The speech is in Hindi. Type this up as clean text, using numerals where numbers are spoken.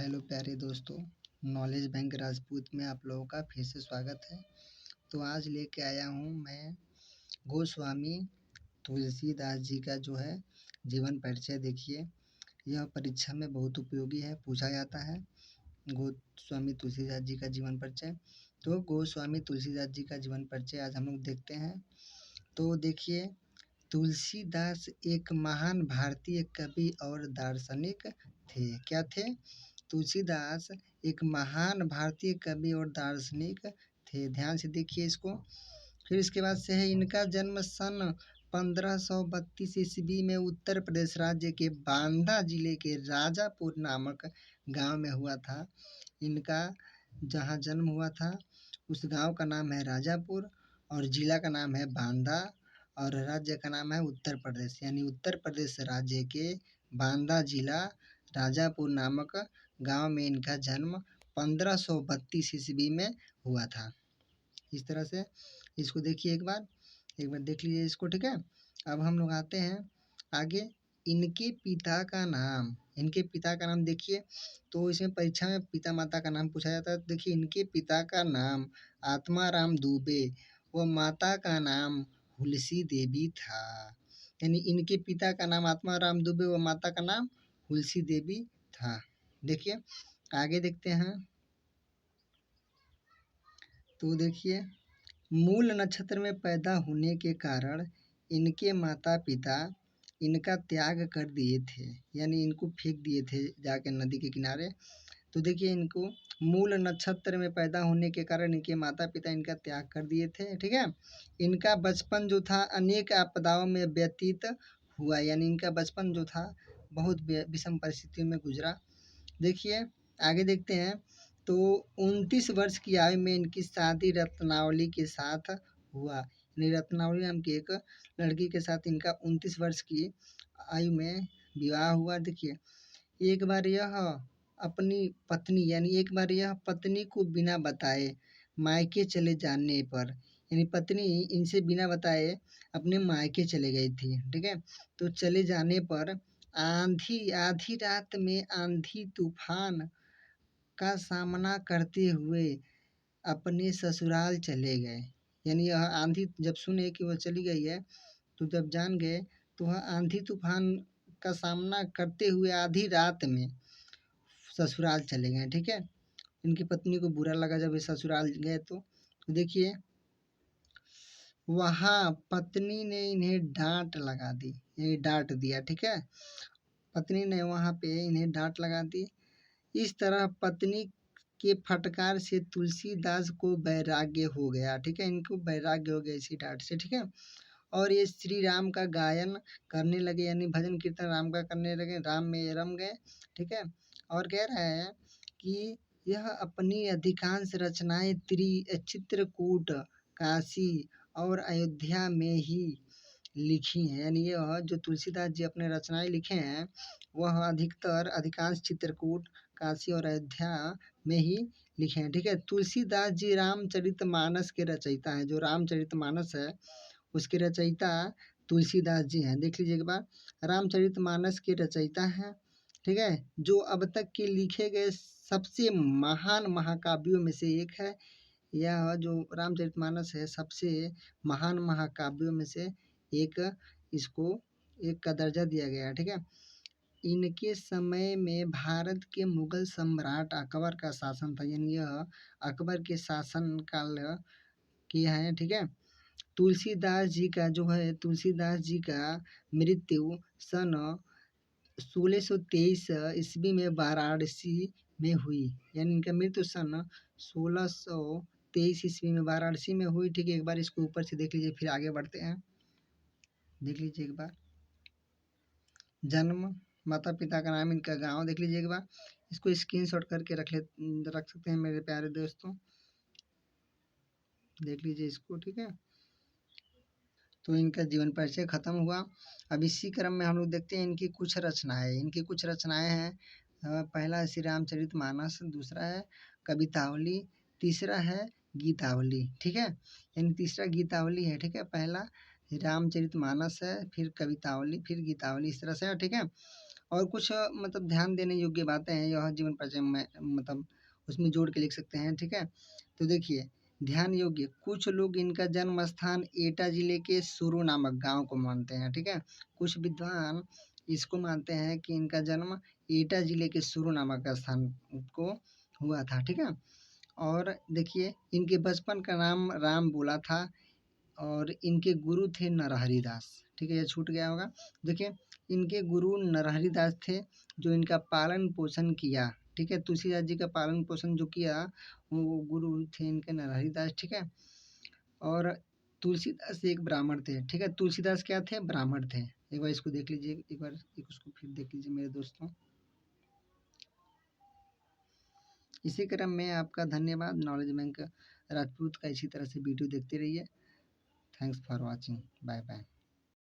हेलो प्यारे दोस्तों, नॉलेज बैंक राजपूत में आप लोगों का फिर से स्वागत है। तो आज लेके आया हूँ मैं गोस्वामी तुलसीदास जी का जो है जीवन परिचय। देखिए, यह परीक्षा में बहुत उपयोगी है, पूछा जाता है गोस्वामी तुलसीदास जी का जीवन परिचय। तो गोस्वामी तुलसीदास जी का जीवन परिचय आज हम लोग देखते हैं। तो देखिए, तुलसीदास एक महान भारतीय कवि और दार्शनिक थे। क्या थे? तुलसीदास एक महान भारतीय कवि और दार्शनिक थे। ध्यान से देखिए इसको। फिर इसके बाद से है, इनका जन्म सन 1532 ईस्वी में उत्तर प्रदेश राज्य के बांदा जिले के राजापुर नामक गांव में हुआ था। इनका जहां जन्म हुआ था उस गांव का नाम है राजापुर और जिला का नाम है बांदा और राज्य का नाम है उत्तर प्रदेश। यानी उत्तर प्रदेश राज्य के बांदा जिला राजापुर नामक गांव में इनका जन्म 1532 ईस्वी में हुआ था। इस तरह से इसको देखिए, एक बार देख लीजिए इसको, ठीक है। अब हम लोग आते हैं आगे। इनके पिता का नाम देखिए। तो इसमें परीक्षा में पिता माता का नाम पूछा जाता है। देखिए, इनके पिता का नाम आत्माराम दुबे व माता का नाम हुलसी देवी था। यानी इनके पिता का नाम आत्माराम दुबे व माता का नाम हुलसी देवी था। देखिए, आगे देखते हैं। तो देखिए, मूल नक्षत्र में पैदा होने के कारण इनके माता पिता इनका त्याग कर दिए थे, यानी इनको फेंक दिए थे जाके नदी के किनारे। तो देखिए, इनको मूल नक्षत्र में पैदा होने के कारण इनके माता पिता इनका त्याग कर दिए थे, ठीक है। इनका बचपन जो था अनेक आपदाओं में व्यतीत हुआ, यानी इनका बचपन जो था बहुत विषम परिस्थितियों में गुजरा। देखिए, आगे देखते हैं। तो 29 वर्ष की आयु में इनकी शादी रत्नावली के साथ हुआ। यानी रत्नावली नाम की एक लड़की के साथ इनका 29 वर्ष की आयु में विवाह हुआ। देखिए, एक बार यह पत्नी को बिना बताए मायके चले जाने पर, यानी पत्नी इनसे बिना बताए अपने मायके चले गई थी, ठीक है। तो चले जाने पर आधी रात में आंधी तूफान का सामना करते हुए अपने ससुराल चले गए। यानी यह आंधी जब सुने कि वह चली गई है, तो जब जान गए तो वह आंधी तूफान का सामना करते हुए आधी रात में ससुराल चले गए, ठीक है। इनकी पत्नी को बुरा लगा जब ये ससुराल गए। तो देखिए, वहाँ पत्नी ने इन्हें डांट लगा दी, यानी डांट दिया, ठीक है। पत्नी ने वहाँ पे इन्हें डांट लगा दी। इस तरह पत्नी के फटकार से तुलसीदास को वैराग्य हो गया, ठीक है। इनको वैराग्य हो गया इसी डांट से, ठीक है। और ये श्री राम का गायन करने लगे, यानी भजन कीर्तन राम का करने लगे, राम में रम गए, ठीक है। और कह रहा है कि यह अपनी अधिकांश रचनाएं चित्रकूट, काशी और अयोध्या में ही लिखी हैं। यानी यह जो तुलसीदास जी अपने रचनाएं लिखे हैं वह अधिकांश चित्रकूट, काशी और अयोध्या में ही लिखे हैं, ठीक है। तुलसीदास जी रामचरितमानस के रचयिता हैं। जो रामचरितमानस है उसके रचयिता तुलसीदास जी हैं। देख लीजिए एक बार, रामचरितमानस के रचयिता हैं, ठीक है। जो अब तक के लिखे गए सबसे महान महाकाव्यों में से एक है। यह जो रामचरितमानस है सबसे महान महाकाव्यों में से एक, इसको एक का दर्जा दिया गया है, ठीक है। इनके समय में भारत के मुगल सम्राट अकबर का शासन था, यानी यह अकबर के शासन काल किया है, ठीक है। तुलसीदास जी का मृत्यु सन 1623 ईस्वी में वाराणसी में हुई। यानी इनका मृत्यु सन 1623 ईस्वी में वाराणसी में हुई, ठीक है। एक बार इसको ऊपर से देख लीजिए, फिर आगे बढ़ते हैं। देख लीजिए एक बार, जन्म, माता पिता का नाम, इनका गांव देख लीजिए एक बार। इसको स्क्रीनशॉट करके रख सकते हैं मेरे प्यारे दोस्तों। देख लीजिए इसको, ठीक है। तो इनका जीवन परिचय खत्म हुआ। अब इसी क्रम में हम लोग देखते हैं इनकी कुछ रचनाएं हैं। पहला है श्री रामचरितमानस, दूसरा है कवितावली, तीसरा है गीतावली, ठीक है। यानी तीसरा गीतावली है, ठीक है। पहला रामचरितमानस है, फिर कवितावली, फिर गीतावली, इस तरह से है, ठीक है। और कुछ मतलब ध्यान देने योग्य बातें हैं, यह जीवन परिचय में मतलब उसमें जोड़ के लिख सकते हैं, ठीक है। तो देखिए, ध्यान योग्य, कुछ लोग इनका जन्म स्थान एटा जिले के सुरु नामक गांव को मानते हैं, ठीक है। कुछ विद्वान इसको मानते हैं कि इनका जन्म एटा जिले के सुरु नामक स्थान को हुआ था, ठीक है। और देखिए, इनके बचपन का नाम राम बोला था और इनके गुरु थे नरहरि दास, ठीक है, ये छूट गया होगा। देखिए, इनके गुरु नरहरि दास थे, जो इनका पालन पोषण किया, ठीक है। तुलसीदास जी का पालन पोषण जो किया, वो गुरु थे इनके नरहरि दास, ठीक है। और तुलसीदास एक ब्राह्मण थे, ठीक है। तुलसीदास क्या थे? ब्राह्मण थे। एक बार इसको देख लीजिए, एक बार उसको फिर देख लीजिए मेरे दोस्तों। इसी क्रम में आपका धन्यवाद। नॉलेज बैंक राजपूत का इसी तरह से वीडियो देखते रहिए। Thanks for watching. Bye bye.